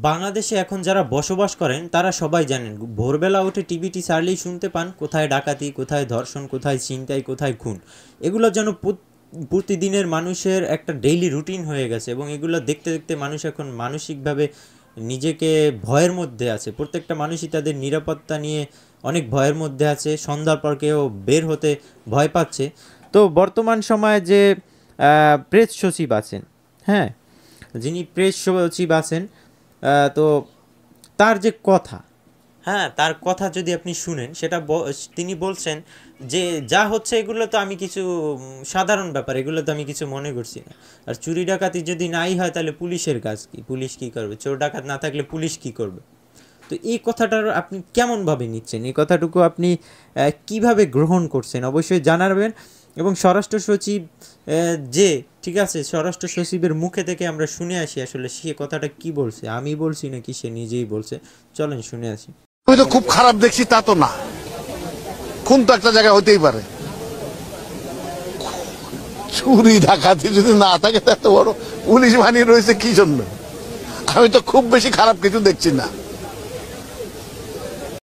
বাংলাদেশে এখন যারা বসবাস করেন তারা সবাই জানেন, ভোরবেলা উঠে টিভিটি ছাড়লেই শুনতে পান কোথায় ডাকাতি, কোথায় ধর্ষণ, কোথায় ছিনতাই, কোথায় খুন। এগুলো যেন প্রতিদিনের মানুষের একটা ডেইলি রুটিন হয়ে গেছে, এবং এগুলো দেখতে দেখতে মানুষ এখন মানসিকভাবে নিজেকে ভয়ের মধ্যে আছে। প্রত্যেকটা মানুষই তাদের নিরাপত্তা নিয়ে অনেক ভয়ের মধ্যে আছে, সন্ধ্যার পর কেউ বের হতে ভয় পাচ্ছে। তো বর্তমান সময়ে যে প্রেস সচিব আছেন, হ্যাঁ, যিনি প্রেস সচিব আছেন, তো তার যে কথা, হ্যাঁ, তার কথা যদি আপনি শুনেন, সেটা তিনি বলছেন যে যা হচ্ছে এগুলো তো আমি কিছু সাধারণ ব্যাপার, এগুলো তো আমি কিছু মনে করছি না। আর চুরি ডাকাতি যদি নাই হয় তাহলে পুলিশের কাজ কি? পুলিশ কি করবে? চোর ডাকাত না থাকলে পুলিশ কি করবে? তো এই কথাটার আপনি কেমনভাবে নিচ্ছেন, এই কথাটুকু আপনি কিভাবে গ্রহণ করছেন অবশ্যই জানাবেন। এবং স্বরাষ্ট্র সচিব যে, ঠিক আছে, স্বরাষ্ট্র সচিবের মুখে থেকে আমরা শুনে আসি আসলে সে কথাটা কি বলছে, আমি বলছি নাকি সে নিজেই বলছে। চলেন শুনে আসি। আমি তো খুব খারাপ দেখছি তা তো না, খুন তো একটা জায়গায় হতেই পারে। চুরি ডাকাতি যদি না থাকে, এত বড় পুলিশ বানিয়ে রয়েছে কি জন্য? আমি তো খুব বেশি খারাপ কিছু দেখছি না।